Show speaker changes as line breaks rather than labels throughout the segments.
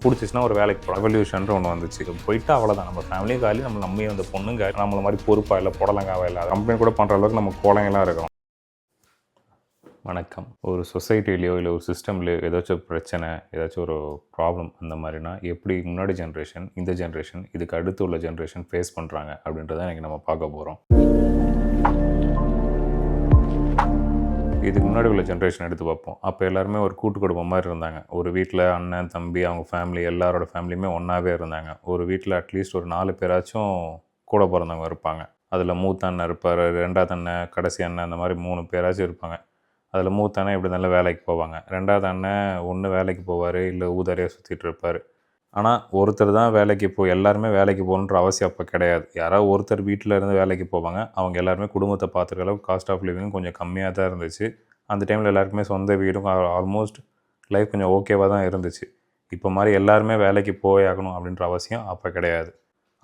பிடிச்சிச்சுன்னா ஒரு வேலைக்கு ரெவல்யூஷன் ஒன்று வந்துச்சு. போயிட்டு அவ்வளோதான், நம்ம ஃபேமிலியும் காலி, நம்ம அந்த பொண்ணுங்க நம்மள மாதிரி பொறுப்பாக இல்லை, புடலங்காவா இல்லை, கம்பெனி கூட பண்ணுற அளவுக்கு நம்ம கோலங்கெல்லாம் இருக்கிறோம். வணக்கம். ஒரு சொசைட்டிலேயோ இல்லை ஒரு சிஸ்டம்லேயோ ஏதாச்சும் ஒரு பிரச்சனை, ஏதாச்சும் ஒரு ப்ராப்ளம் அந்த மாதிரினா எப்படி முன்னாடி ஜென்ரேஷன், இந்த ஜென்ரேஷன், இதுக்கு அடுத்து உள்ள ஜென்ரேஷன் ஃபேஸ் பண்ணுறாங்க அப்படின்றத இன்றைக்கி நம்ம பார்க்க போகிறோம். இதுக்கு முன்னாடி உள்ள ஜென்ரேஷன் எடுத்து பார்ப்போம். அப்போ எல்லாருமே ஒரு கூட்டு குடும்பம் மாதிரி இருந்தாங்க. ஒரு வீட்டில் அண்ணன், தம்பி, அவங்க ஃபேமிலி எல்லாரோட ஃபேமிலியுமே ஒன்றாவே இருந்தாங்க. ஒரு வீட்டில் அட்லீஸ்ட் ஒரு 4 பேராச்சும் கூட பிறந்தவங்க இருப்பாங்க. அதில் மூத்த அண்ணன் இருப்பார், 2வது அண்ணன், கடைசி அண்ணன், அந்த மாதிரி 3 பேராச்சும் இருப்பாங்க. அதில் மூத்த அண்ணன் எப்படி இருந்தாலும் வேலைக்கு போவாங்க. 2வது அண்ணன் ஒன்று வேலைக்கு போவார், இல்லை ஊதாரியாக சுற்றிட்டு இருப்பார். ஆனால் ஒருத்தர் தான் வேலைக்கு எல்லாருமே வேலைக்கு போகணுன்ற அவசியம் அப்போ கிடையாது. யாராவது ஒருத்தர் வீட்டில் இருந்து வேலைக்கு போவாங்க. அவங்க எல்லாருமே குடும்பத்தை பார்த்துக்கிற அளவுக்கு காஸ்ட் ஆஃப் லிவிங் கொஞ்சம் கம்மியாக தான் இருந்துச்சு. அந்த டைமில் எல்லாருக்குமே சொந்த வீடும் ஆல்மோஸ்ட் லைஃப் கொஞ்சம் ஓகேவாக தான் இருந்துச்சு. இப்போ மாதிரி எல்லாருமே வேலைக்கு போயாகணும் அப்படின்ற அவசியம் அப்போ கிடையாது.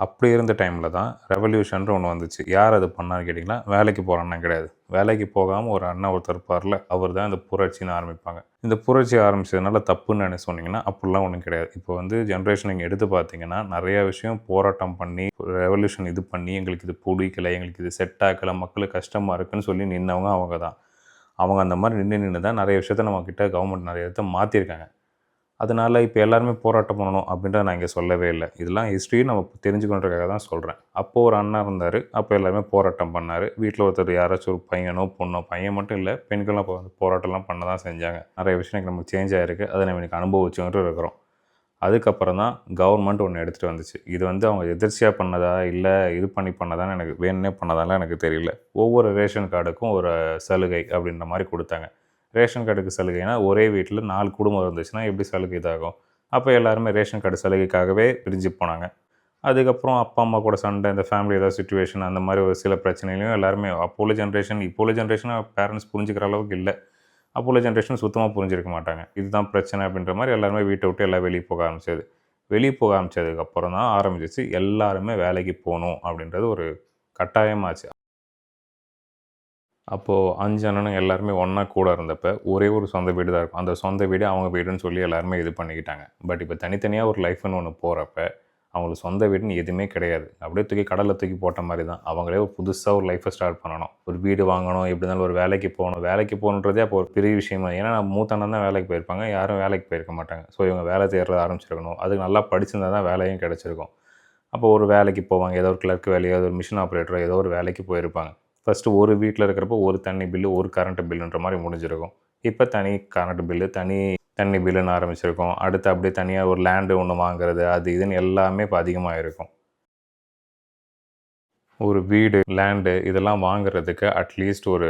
அப்படி இருந்த டைமில் தான் ரெவல்யூஷன் ஒன்று வந்துச்சு. யார் அது பண்ணான்னு கேட்டிங்கன்னா, வேலைக்கு போகிற அண்ணன் கிடையாது. வேலைக்கு போகாமல் ஒரு அண்ணன் ஒருத்தர் இருப்பார்ல, அவர் தான் இந்த புரட்சின்னு ஆரம்பிப்பாங்க. இந்த புரட்சி ஆரம்பிச்சதுனால தப்புன்னு என்ன சொன்னீங்கன்னா, அப்படிலாம் ஒன்றும் கிடையாது. இப்போ ஜென்ரேஷன் நீங்கள் எடுத்து பார்த்தீங்கன்னா, நிறையா விஷயம் போராட்டம் பண்ணி, ரெவல்யூஷன் இது பண்ணி, எங்களுக்கு இது பிடிக்கல, எங்களுக்கு இது செட் ஆகலை, மக்களுக்கு கஷ்டமாக இருக்குன்னு சொல்லி நின்றவங்க அவங்க தான். அவங்க அந்த மாதிரி நின்று தான் நிறைய விஷயத்த நம்மக்கிட்ட கவர்மெண்ட் நிறைய இடத்த மாற்றிருக்காங்க. அதனால் இப்போ எல்லாருமே போராட்டம் பண்ணணும் அப்படின்றத நான் இங்கே சொல்லவே இல்லை. இதெல்லாம் ஹிஸ்ட்ரி நம்ம தெரிஞ்சுக்கணுன்றதுக்காக தான் சொல்கிறேன். அப்போது ஒரு அண்ணன் இருந்தார். அப்போ எல்லாருமே போராட்டம் பண்ணார். வீட்டில் ஒருத்தர் யாராச்சும் ஒரு பையனோ பொண்ணோ, பையன் மட்டும் இல்லை, பெண்களும் அப்போ போராட்டம்லாம் பண்ண தான் செஞ்சாங்க. நிறைய விஷயம் நமக்கு சேஞ்ச் ஆகிருக்கு. அதை நம்ம இன்றைக்கி அனுபவிச்சுட்டு இருக்கிறோம். அதுக்கப்புறம் தான் கவர்மெண்ட் ஒன்று எடுத்துகிட்டு வந்துச்சு. இது அவங்க எதிர்ச்சியாக பண்ணதா, இல்லை இது பண்ணி பண்ணதான்னு எனக்கு வேணுன்னே பண்ணதாலாம் எனக்கு தெரியல. ஒவ்வொரு ரேஷன் கார்டுக்கும் ஒரு சலுகை அப்படின்ற மாதிரி கொடுத்தாங்க. ரேஷன் கார்டுக்கு சலுகைனா ஒரே வீட்டில் 4 குடும்பம் இருந்துச்சுன்னா எப்படி சலுகை இதாகும்? அப்போ எல்லாருமே ரேஷன் கார்டு சலுகைக்காகவே பிரிஞ்சு போனாங்க. அதுக்கப்புறம் அப்பா அம்மா கூட சண்டை, இந்த ஃபேமிலி ஏதாவது சுச்சுவேஷன், அந்த மாதிரி ஒரு சில பிரச்சனைகளையும் எல்லாருமே அப்போ உள்ள ஜென்ரேஷன், இப்போ உள்ள ஜென்ரேஷனாக பேரண்ட்ஸ் புரிஞ்சுக்கிற அளவுக்கு இல்லை. அப்போ உள்ள ஜென்ரேஷன் சுத்தமாக புரிஞ்சிருக்க மாட்டாங்க. இதுதான் பிரச்சனை அப்படின்ற மாதிரி எல்லாருமே வீட்டை விட்டு எல்லாம் வெளியே போக ஆரம்பிச்சது. வெளியே போக ஆரம்பித்ததுக்கப்புறம் தான் ஆரம்பிச்சிச்சு எல்லாருமே வேலைக்கு போகணும் அப்படின்றது ஒரு கட்டாயமாச்சு. அப்போது 5 அண்ணனுங்க எல்லாருமே ஒன்றா கூட இருந்தப்போ ஒரே ஒரு சொந்த வீடு தான் இருக்கும். அந்த சொந்த வீடு அவங்க வீடுன்னு சொல்லி எல்லாருமே இது பண்ணிக்கிட்டாங்க. பட் இப்போ தனித்தனியாக ஒரு லைஃப்னு ஒன்று போகிறப்ப அவங்களுக்கு சொந்த வீடுன்னு எதுவுமே கிடையாது. அப்படியே தூக்கி கடலில் தூக்கி போட்ட மாதிரி தான். அவங்களே ஒரு புதுசாக ஒரு லைஃப்பை ஸ்டார்ட் பண்ணணும். ஒரு வீடு வாங்கணும், எப்படி இருந்தாலும் ஒரு வேலைக்கு போகணும். வேலைக்கு போகணுன்றதே அப்போ ஒரு பெரிய விஷயமா. ஏன்னா மூத்த அண்ணன் தான் வேலைக்கு போயிருப்பாங்க, யாரும் வேலைக்கு போயிருக்க மாட்டாங்க. ஸோ இவங்க வேலை தேடுறது ஆரம்பிச்சிருக்கணும். அதுக்கு நல்லா படிச்சிருந்தா தான் வேலையும் கிடச்சிருக்கும். அப்போ ஒரு வேலைக்கு போவாங்க. ஏதோ ஒரு கிளர்க் வேலையோ, ஒரு மிஷின் ஆப்ரேட்டரோ ஏதோ ஒரு வேலைக்கு போயிருப்பாங்க. ஃபஸ்ட்டு ஒரு வீட்டில் இருக்கிறப்போ ஒரு தண்ணி பில்லு, ஒரு கரண்ட்டு பில்லுன்ற மாதிரி முடிஞ்சிருக்கும். இப்போ தனி கரண்ட் பில்லு, தனி தண்ணி பில்லுன்னு ஆரம்பிச்சிருக்கோம். அடுத்து அப்படியே தனியாக ஒரு லேண்டு ஒன்று வாங்குறது, அது இதுன்னு எல்லாமே இப்போ அதிகமாக இருக்கும். ஒரு வீடு, லேண்டு இதெல்லாம் வாங்குறதுக்கு அட்லீஸ்ட் ஒரு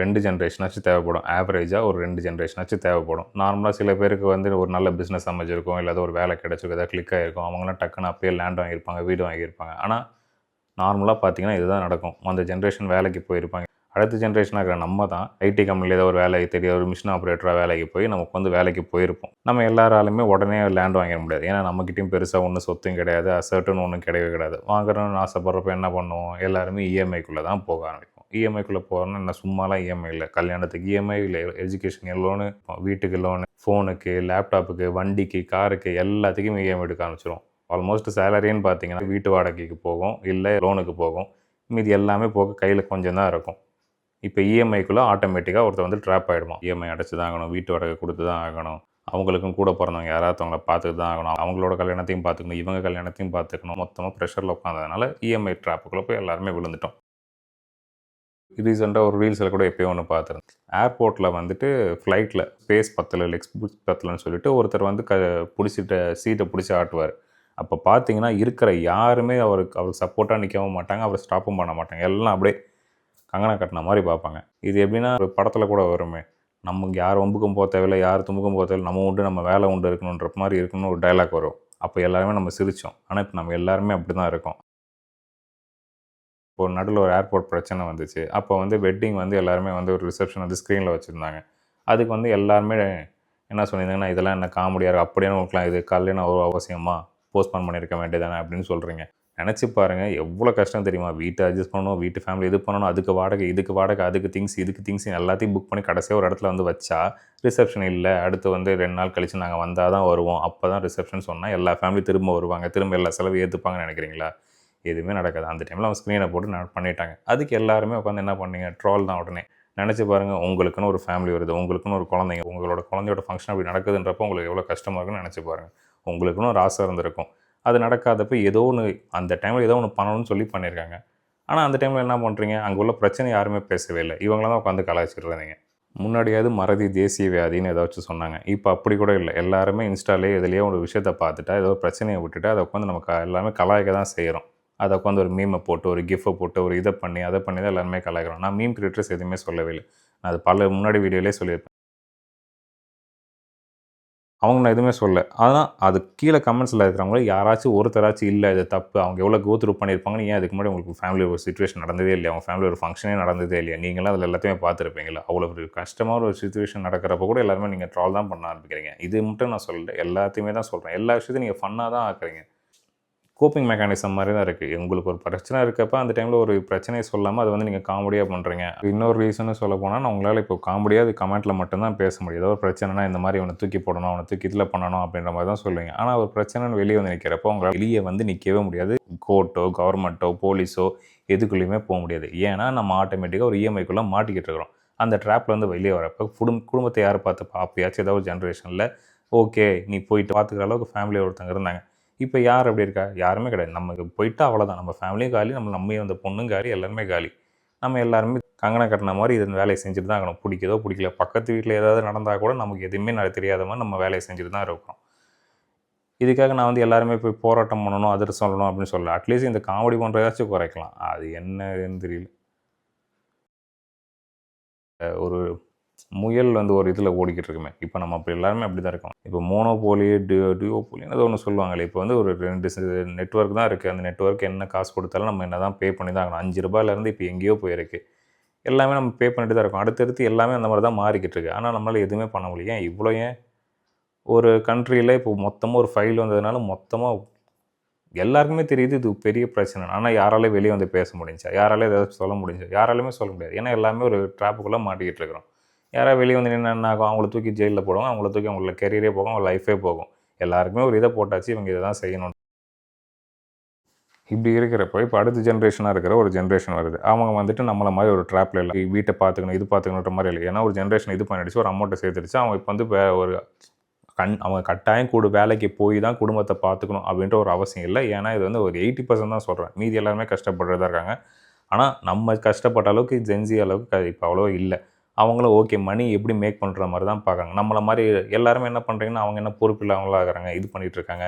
2 ஜென்ரேஷனாச்சும் தேவைப்படும். ஆவரேஜாக ஒரு 2 ஜென்ரேஷனாச்சும் தேவைப்படும். நார்மலாக சில பேருக்கு ஒரு நல்ல பிஸ்னஸ் அமைஞ்சிருக்கும், இல்லை ஒரு வேலை கிடச்சிருக்கும், ஏதாவது கிளிக் ஆகிருக்கும். அவங்களாம் டக்குன்னு அப்பயே லேண்ட் வாங்கியிருப்பாங்க, வீடு வாங்கியிருப்பாங்க. ஆனால் நார்மலாக பார்த்தீங்கன்னா இதுதான் நடக்கும். அந்த ஜென்ரேஷன் வேலைக்கு போயிருப்பாங்க. அடுத்த ஜென்ரேஷனாக இருக்கிற நம்ம தான் ஐடி கம்பெனியில் ஏதோ ஒரு வேலைக்கு தெரியும், ஒரு மிஷின் ஆப்ரேட்டராக வேலைக்கு போய் நமக்கு வேலைக்கு போயிருப்போம். நம்ம எல்லாராலுமே உடனே லேண்ட் வாங்கிட முடியாது. ஏன்னா நம்மக்கிட்டையும் பெருசாக ஒன்றும் சொத்தும் கிடையாது, அசர்ட்டுன்னு ஒன்றும் கிடையவே கிடையாது. வாங்குறோன்னு ஆசைப்படுறப்ப என்ன பண்ணுவோம், எல்லாருமே இஎம்ஐக்குள்ளே தான் போக ஆரம்பிப்போம். இஎம்ஐக்குள்ளே போகிறோன்னா என்ன சும்மாலாம் இஎம்ஐ இல்லை, கல்யாணத்துக்கு இஎம்ஐ இல்லை, எஜுகேஷன் லோனு, வீட்டுக்கு லோனு, ஃபோனுக்கு, லேப்டாப்புக்கு, வண்டிக்கு, காருக்கு எல்லாத்துக்கும் இஎம்ஐ எடுக்க ஆரம்பிச்சிடும். ஆல்மோஸ்ட் சேலரின்னு பார்த்தீங்கன்னா வீட்டு வாடகைக்கு போகும், இல்லை லோனுக்கு போகும். மீதி எல்லாமே போக கையில் கொஞ்சம் தான் இருக்கும். இப்போ இஎம்ஐக்குள்ளே ஆட்டோமேட்டிக்காக ஒருத்தர் ட்ராப் ஆகிடுவோம். இஎம்ஐ அடைச்சி தான் ஆகணும், வீட்டு வாடகை கொடுத்து தான் ஆகணும், அவங்களுக்கும் கூட பிறந்தவங்க யாராவது அவங்கள பார்த்துட்டு தான் ஆகணும், அவங்களோட கல்யாணத்தையும் பார்த்துக்கணும், இவங்க கல்யாணத்தையும் பார்த்துக்கணும். மொத்தமாக ப்ரெஷரில் உட்காந்ததுனால இஎம்ஐ ட்ராப்புக்குள்ளே போய் எல்லாருமே விழுந்துட்டோம். ரீசெண்டாக ஒரு ரீல்ஸில் கூட எப்போயோ ஒன்று பார்த்துருந்தேன். ஏர்போர்ட்டில் ஃப்ளைட்டில் ஸ்பேஸ் பத்தலை, லெக்ஸ் பத்தலைன்னு சொல்லிட்டு ஒருத்தர் பிடிச்சிட்ட சீட்டை பிடிச்சி ஆட்டுவார். அப்போ பார்த்தீங்கன்னா இருக்கிற யாருமே அவருக்கு சப்போர்ட்டாக நிற்கவும் மாட்டாங்க, அவரை ஸ்டாப்பும் பண்ண மாட்டாங்க. எல்லாம் அப்படியே கங்கணம் கட்டின மாதிரி பார்ப்பாங்க. இது எப்படின்னா ஒரு படத்தில் கூட வருமே, நமக்கு யார் வம்புக்கும் போக தேவையில்லை, யார் தும்புக்கும் போக தேவையில்லை, நம்ம உண்டு நம்ம வேலை உண்டு இருக்கணுன்ற மாதிரி இருக்கணும்னு ஒரு டைலாக் வரும். அப்போ எல்லாருமே நம்ம சிரித்தோம். ஆனால் இப்போ நம்ம எல்லாருமே அப்படி தான் இருக்கோம். இப்போ நடுவில் ஒரு ஏர்போர்ட் பிரச்சனை வந்துச்சு. அப்போ வெட்டிங் எல்லாருமே ஒரு ரிசப்ஷன் ஸ்க்ரீனில் வச்சுருந்தாங்க. அதுக்கு எல்லாருமே என்ன சொல்லியிருந்தாங்கன்னா, இதெல்லாம் என்ன காமெடியாக இருக்குது, அப்படியே உங்களுக்குலாம் இது கல்யாணம் ஒரு அவசியமாக போஸ்ட்போன் பண்ணியிருக்க வேண்டியதானே அப்படின்னு சொல்கிறீங்க. நினச்சி பாருங்கள் எவ்வளோ கஷ்டம் தெரியுமா? வீட்டை அட்ஜஸ்ட் பண்ணணும், வீட்டு ஃபேமிலி இது பண்ணணும், அதுக்கு வாடகை, இதுக்கு வாடகை, அதுக்கு திங்ஸ், இதுக்கு திங்ஸ் எல்லாத்தையும் புக் பண்ணி கடைசியாக ஒரு இடத்துல வந்து வச்சா, ரிசப்ஷன் இல்லை, அடுத்து வந்து 2 நாள் கழிச்சு நாங்கள் வந்தால் தான் வருவோம், அப்போ தான் ரிசப்ஷன் சொன்னால் எல்லா ஃபேமிலி திரும்ப வருவாங்க, திரும்ப எல்லா செலவு ஏற்றுப்பாங்கன்னு நினைக்கிறீங்களா? எதுவுமே நடக்காது. அந்த டைமில் அவங்க ஸ்க்ரீனை போட்டு பண்ணிட்டாங்க. அதுக்கு எல்லாருமே உட்காந்து என்ன பண்ணீங்க? ட்ரோல் தான் உடனே. நினச்சி பாருங்கள், உங்களுக்குன்னு ஒரு ஃபேமிலி வருது, உங்களுக்குன்னு ஒரு குழந்தைங்க, உங்களோட குழந்தையோட ஃபங்க்ஷன் அப்படி நடக்குதுன்றப்போ உங்களுக்கு எவ்வளோ கஷ்டமாக இருக்குன்னு நினச்சி பாருங்கள். உங்களுக்குன்னு ஒரு ஆசை இருந்திருக்கும், அது நடக்காதப்போ ஏதோ ஒன்று அந்த டைமில் ஏதோ ஒன்று பண்ணணும்னு சொல்லி பண்ணியிருக்காங்க. ஆனால் அந்த டைமில் என்ன பண்ணுறீங்க? அங்கே உள்ள பிரச்சனை யாருமே பேசவே இல்லை, இவங்கள தான் உட்காந்து கலாய்ச்சிடுறீங்க. முன்னாடியாவது மறதி தேசிய வியாதின்னு ஏதாச்சும் சொன்னாங்க, இப்போ அப்படி கூட இல்லை. எல்லாருமே இன்ஸ்டாலே இதுலேயே ஒரு விஷயத்தை பார்த்துட்டா ஏதோ ஒரு பிரச்சனையை விட்டுட்டு அதை உட்காந்து நம்ம எல்லாமே கலாய்க்க தான் செய்கிறோம். அதை உட்காந்து ஒரு மீமை போட்டு, ஒரு கிஃபை போட்டு, ஒரு இதை பண்ணி, அதை பண்ணி தான் எல்லாருமே கலாய்க்கிறோம். நான் மீம் கிரியேட்டர்ஸ் எதுவுமே சொல்லவே இல்லை. நான் அது முன்னாடி வீடியோலேயே சொல்லியிருப்பேன். அவங்க நான் எதுவுமே சொல்லல. ஆனால் அது கீழே கமெண்ட்ஸில் இருக்கிறவங்க யாராச்சும் ஒருத்தராச்சும் இல்லை இது தப்பு, அவங்க எவ்வளோ கோ த்ரூ பண்ணியிருப்பாங்கன்னு, ஏன் அதுக்கு முன்னாடி உங்களுக்கு ஃபேமிலி ஒரு சிச்சுவேஷன் நடந்ததே இல்லையா? அவங்க ஃபேமிலி ஒரு ஃபங்க்ஷனே நடந்ததே இல்லையா? நீங்களாம் அதில் எல்லாத்தையுமே பார்த்துருப்பீங்களா? அவ்வளோ ஒரு கஷ்டமான ஒரு சிச்சுவேஷன் நடக்கிறப்ப கூட எல்லாருமே நீங்கள் ட்ரால் தான் பண்ண ஆரம்பிக்கிறீங்க. இது மட்டும் நான் சொல்லலை, எல்லாத்தையுமே தான் சொல்கிறேன். எல்லா விஷயத்தையும் நீங்கள் ஃபன்னாக தான் ஆக்குறீங்க. கோப்பிங் மெக்கானிசம் மாதிரி தான் இருக்குது. உங்களுக்கு ஒரு பிரச்சனை இருக்கப்ப அந்த டைமில் ஒரு பிரச்சனையை சொல்லாமல் அதை வந்து நீங்கள் காமெடியாக பண்ணுறீங்க. இன்னொரு ரீசனும் சொல்ல போனால், நான் உங்களால் இப்போ காமெடியாக அது கமெண்ட்டில் மட்டும்தான் பேச முடியும். ஏதோ ஒரு பிரச்சனைனா இந்த மாதிரி அவனை தூக்கி போடணும், அவனை தூக்கி இதில் பண்ணணும் அப்படின்ற மாதிரி தான் சொல்லுவீங்க. ஆனால் ஒரு பிரச்சனைன்னு வெளியே வந்து நிற்கிறப்போ உங்களால் வெளியே வந்து நிற்கவே முடியாது. கோர்ட்டோ, கவர்மெண்ட்டோ, போலீஸோ எதுக்குள்ளேயுமே போக முடியாது. ஏன்னா நம்ம ஆட்டோமேட்டிக்காக ஒரு இஎம்ஐக்குள்ளே மாட்டிக்கிட்டு இருக்கிறோம். அந்த ட்ராப்பில் வந்து வெளியே வரப்போ குடும்பத்தை யார் பார்த்துப்பா? அப்பயாச்சும் ஏதாவது ஒரு ஜென்ரேஷனில் ஓகே நீ போயிட்டு பார்த்துக்கிற அளவுக்கு ஃபேமிலியில் ஒருத்தங்க இருந்தாங்க. இப்போ யார் அப்படி இருக்கா? யாருமே கிடையாது. நமக்கு போயிட்டா அவ்வளோதான். நம்ம ஃபேமிலியும் காலி, நம்ம அந்த பொண்ணும் காலி, எல்லாருமே காலி. நம்ம எல்லாருமே கங்கணம் கட்டின மாதிரி இதன் வேலையை செஞ்சுட்டு தான் இருக்கணும். பிடிக்குதோ பிடிக்கல, பக்கத்து வீட்டில் ஏதாவது நடந்தால் கூட நமக்கு எதுவுமே தெரியாத மாதிரி நம்ம வேலையை செஞ்சுட்டு தான் இருக்கிறோம். இதுக்காக நான் வந்து எல்லாருமே போய் போராட்டம் பண்ணணும், அதில் சொல்லணும் அப்படின்னு சொல்லல. அட்லீஸ்ட் இந்த காமெடி பண்ணுறதாச்சும் குறைக்கலாம். அது என்னன்னு தெரியல. ஒரு முயல் வந்து ஒரு இதில் ஓடிக்கிட்டு இருக்குமே, இப்போ நம்ம அப்படி எல்லாருமே அப்படி தான் இருக்கோம். இப்போ மோனோபோலி, டியோபோலின்னு ஏதோ ஒன்று சொல்லுவாங்களே, இப்போ வந்து ஒரு 2 நெட்வொர்க் தான் இருக்குது. அந்த நெட்வொர்க் என்ன காசு கொடுத்தாலும் நம்ம என்ன தான் பே பண்ணி தான் ஆகணும். ₹5 இப்போ எங்கேயோ போயிருக்கு. எல்லாமே நம்ம பே பண்ணிட்டு தான் இருக்கோம். அடுத்தடுத்து எல்லாமே அந்த மாதிரி தான் மாறிக்கிட்டு இருக்கு. ஆனால் நம்மளால் எதுவுமே பண்ண முடியல. ஏன் இவ்வளோ? ஏன் ஒரு கண்ட்ரியில் இப்போ மொத்தமாக ஒரு ஃபைல் வந்ததுனால மொத்தமாக எல்லாருக்குமே தெரியுது இது பெரிய பிரச்சனை. ஆனால் யாராலையும் வெளியே வந்து பேச முடிஞ்சா? யாராலையும் ஏதாச்சும் சொல்ல முடிஞ்சா? யாராலையுமே சொல்ல முடியாது. ஏன்னா எல்லாமே ஒரு ட்ராப்புக்குள்ளே மாட்டிக்கிட்டு இருக்கிறோம். யாராவது வெளியே வந்து நின்னா என்ன ஆகும்? அவங்கள தூக்கி ஜெயிலில் போடுவாங்க, அவங்கள தூக்கி அவங்கள கெரியரே போகும், அவங்க லைஃபே போகும். எல்லாருக்குமே ஒரு இதை போட்டாச்சு, இவங்க இதை தான் செய்யணும். இப்படி இருக்கிறப்போ இப்போ அடுத்த ஜென்ரேஷனாக இருக்கிற ஒரு ஜென்ரேஷன் வருது. அவங்க வந்துட்டு நம்மள மாதிரி ஒரு ட்ராப்பில் இல்லை, வீட்டை பார்த்துக்கணும், இது பார்த்துக்கணுன்ற மாதிரி இல்லை. ஏன்னா ஒரு ஜென்ரேஷன் இது பண்ணிடுச்சு, ஒரு அமௌண்ட்டை சேர்த்துடுச்சு. அவங்க இப்போ வந்து ஒரு அவங்க கட்டாயம் வேலைக்கு போய் தான் குடும்பத்தை பார்த்துக்கணும் அப்படின்ற ஒரு அவசியம் இல்லை. ஏன்னா இது வந்து ஒரு 80% தான் சொல்கிறேன். மீதி எல்லாருமே கஷ்டப்படுறதா இருக்காங்க. ஆனால் நம்ம கஷ்டப்பட்ட அளவுக்கு ஜென்சி அளவுக்கு இப்போ அவ்வளோ இல்லை. அவங்களும் ஓகே மணி எப்படி மேக் பண்ணுற மாதிரி தான் பார்க்குறாங்க. நம்மள மாதிரி எல்லாருமே என்ன பண்ணுறீங்கன்னா, அவங்க என்ன பொறுப்பு இல்லாமலாம் ஆகிறாங்க, இது பண்ணிகிட்டு இருக்காங்க,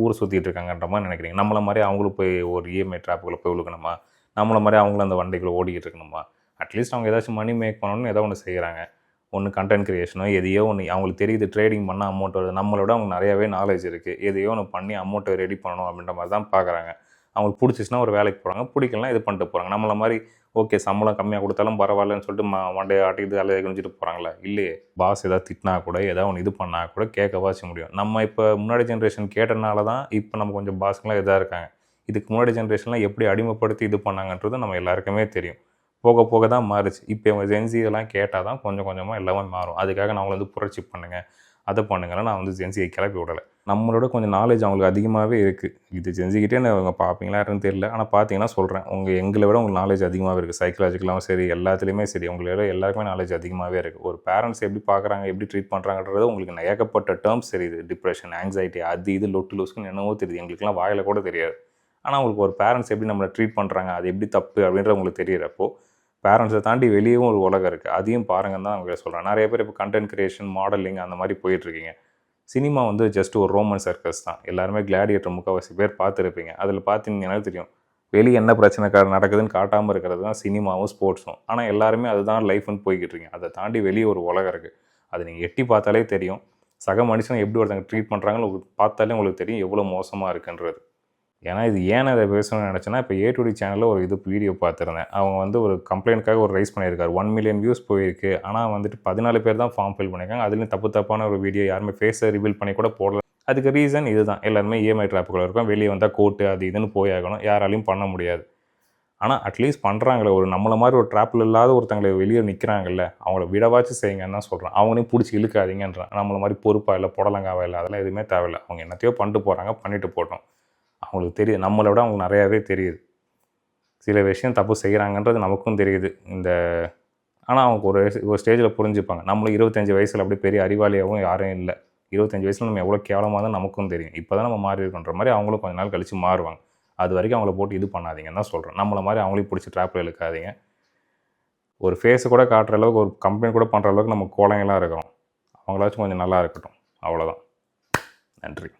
ஊர் சுற்றிட்டு இருக்காங்கன்ற மாதிரி நினைக்கிறீங்க. நம்மள மாதிரி அவங்களும் போய் ஒரு இஎம்ஐ ட்ராப்புக்குள்ளே போய் விழுக்கணுமா? நம்மள மாதிரி அவங்களும் அந்த வண்டிக்குள்ளே ஓடிக்கிட்டு இருக்கணுமா? அட்லீஸ்ட் அவங்க ஏதாச்சும் மணி மேக் பண்ணணும்னு ஏதோ ஒன்று செய்கிறாங்க. ஒன்று கண்டென்ட் கிரியேஷனோ எதையோ ஒன்று அவங்களுக்கு தெரியுது, ட்ரேடிங் பண்ணால் அமௌண்ட் வருது. நம்மளோட அவங்க நிறையாவே நாலேஜ் இருக்குது. எதையோ ஒன்று பண்ணி அமௌண்ட்டை ரெடி பண்ணணும் அப்படின்ற மாதிரி தான் பார்க்குறாங்க. அவங்களுக்கு பிடிச்சிச்சுன்னா ஒரு வேலைக்கு போகிறாங்க, பிடிக்கலாம் இது பண்ணிட்டு போகிறாங்க. நம்மள மாதிரி ஓகே சம்பளம் கம்மியாக கொடுத்தாலும் பரவாயில்லன்னு சொல்லிட்டு மண்டையை ஆட்டிக்கிட்டு அலையை குனிஞ்சிட்டு போகிறாங்களா? இல்லையே. பாஸ் ஏதாவது திட்டினா கூட ஏதாவது ஒன்று இது பண்ணால் கூட கேட்கவாச்சும் முடியும். நம்ம இப்போ முன்னாடி ஜென்ரேஷன் கேட்டனால தான் இப்போ நம்ம கொஞ்சம் பாஸ்க்கெலாம் இதாக இருக்காங்க. இதுக்கு முன்னாடி ஜென்ரேஷன்லாம் எப்படி அடிமைப்படுத்தி இது பண்ணாங்கன்றது நம்ம எல்லாருக்குமே தெரியும். போக போக தான் மாறுச்சு. இப்போ இவங்க ஜென்சி இதெல்லாம் கேட்டால் தான் கொஞ்சம் கொஞ்சமாக எல்லாமே மாறும். அதுக்காக நான் அவங்கள வந்து புரட்சி பண்ணுங்கள், அதை பண்ணுங்கன்னா நான் வந்து ஜென்சியை கிளப்பி விடலை. நம்மளோட கொஞ்சம் நாலேஜ் அவங்களுக்கு அதிகமாகவே இருக்குது. இது ஜென்சிக்கிட்டே அவங்க பார்ப்பீங்களா யாருன்னு தெரியல. ஆனால் பார்த்தீங்கன்னா சொல்கிறேன், எங்களை விட உங்களுக்கு நாலேஜ் அதிகமாகவே இருக்குது. சைக்கலாஜிக்கலாகவும் சரி, எல்லாத்துலேயுமே சரி, உங்களோட எல்லாருக்குமே நாலேஜ் அதிகமாகவே இருக்குது. ஒரு பேரண்ட்ஸ் எப்படி பார்க்குறாங்க, எப்படி ட்ரீட் பண்ணுறாங்கன்றது உங்களுக்கு ஏகப்பட்ட டேர்ம்ஸ் தெரியுது. டிப்ரெஷன், ஆங்ஸைட்டி, அது இது லொட்டு லூஸ்க்குன்னு என்னவோ தெரியுது. எங்களுக்குலாம் வாயில் கூட தெரியாது. ஆனால் உங்களுக்கு ஒரு பேரண்ட்ஸ் எப்படி நம்மளை ட்ரீட் பண்ணுறாங்க, அது எப்படி தப்பு அப்படின்றது உங்களுக்கு தெரியிறப்போ, பேரண்ட்ஸை தாண்டி வெளியவும் ஒரு உலகம் இருக்குது. அதையும் பாருங்கன்னு தான் அவங்க சொல்கிறேன். நிறைய பேர் இப்போ கண்டென்ட் கிரியேஷன், மாடலிங் அந்த மாதிரி போயிட்டுருக்கீங்க. சினிமா வந்து ஜஸ்ட் ஒரு ரோமன் சர்க்கஸ் தான். எல்லாருமே கிளாடியேட்டர் முக்கால்வாசி பேர் பார்த்துருப்பீங்க. அதில் பார்த்தீங்கன்னா தெரியும், வெளியே என்ன பிரச்சனை நடக்குதுன்னு காட்டாமல் இருக்கிறது தான் சினிமாவும் ஸ்போர்ட்ஸும். ஆனால் எல்லாருமே அதுதான் லைஃப்னு போய்கிட்டு இருக்கீங்க. அதை தாண்டி வெளியே ஒரு உலகம் இருக்குது. அதை நீங்கள் எட்டி பார்த்தாலே தெரியும். சக மனுஷனை எப்படி ஒருத்தங்க ட்ரீட் பண்ணுறாங்கன்னு பார்த்தாலே உங்களுக்கு தெரியும் எவ்வளோ மோசமாக இருக்குன்றது. ஏன்னா இது ஏன் அதை பேசணும்னு நினச்சேன்னா, இப்போ A2D சேனலில் ஒரு வீடியோ பார்த்துருந்தேன். அவங்க வந்து ஒரு கம்ப்ளைண்ட்காக ஒரு ரைஸ் பண்ணியிருக்காரு. 1 மில்லியன் வியூஸ் போயிருக்கு. ஆனால் வந்துட்டு 14 பேர் தான் ஃபார்ம் ஃபில் பண்ணியிருக்காங்க. அதுலேயும் தப்பான ஒரு வீடியோ யாருமே ஃபேஸை ரிவீல் பண்ணி கூட போடல. அதுக்கு ரீசன் இதுதான். எல்லாருமே இஎம்ஐ ட்ராப்புக்குள்ள இருக்கோம். வெளியே வந்தால் கோர்ட்டு அது இதுன்னு போயாகணும். யாராலையும் பண்ண முடியாது. ஆனால் அட்லீஸ்ட் பண்ணுறாங்களே, ஒரு நம்மள மாதிரி ஒரு ட்ராப்பில் இல்லாத ஒருத்தங்களை வெளியே நிற்கிறாங்கல்ல, அவங்கள விடவாச்சும் செய்யுங்கன்னு தான் சொல்கிறேன். அவங்களையும் பிடிச்சி இழுக்காதீங்கன்றான். நம்மள மாதிரி பொறுப்பாக இல்லை, புடலங்காவா இல்லை, அதெல்லாம் எதுவுமே தேவையில்லை. அவங்க என்னத்தையோ பண்ணிட்டு போகிறாங்க, பண்ணிட்டு போட்டோம். அவங்களுக்கு தெரியுது, நம்மளை விட அவங்களுக்கு நிறையாவே தெரியுது. சில விஷயம் தப்பு செய்கிறாங்கன்றது நமக்கும் தெரியுது. ஆனால் அவங்க ஒரு ஸ்டேஜில் புரிஞ்சுப்பாங்க. நம்மளும் 25 வயசில் அப்படி பெரிய அறிவாளியாகவும் யாரும் இல்லை. 25 வயசில் நம்ம எவ்வளோ கேவலமாக தான் நமக்கும் தெரியும். இப்போ தான் நம்ம மாறி இருக்கோன்ற மாதிரி அவங்களும் கொஞ்ச நாள் கழித்து மாறுவாங்க. அது வரைக்கும் அவங்கள போட்டு இது பண்ணாதீங்கன்னு தான் சொல்கிறேன். நம்மள மாதிரி அவங்களையும் பிடிச்சி ட்ராப்பில் இழுக்காதீங்க. ஒரு ஃபேஸை கூட காட்டுற அளவுக்கு, ஒரு கம்பெனி கூட பண்ணுற அளவுக்கு நம்ம கோழைங்களாக இருக்கிறோம். அவங்களாச்சும் கொஞ்சம் நல்லா இருக்கட்டும். அவ்வளோதான். நன்றி.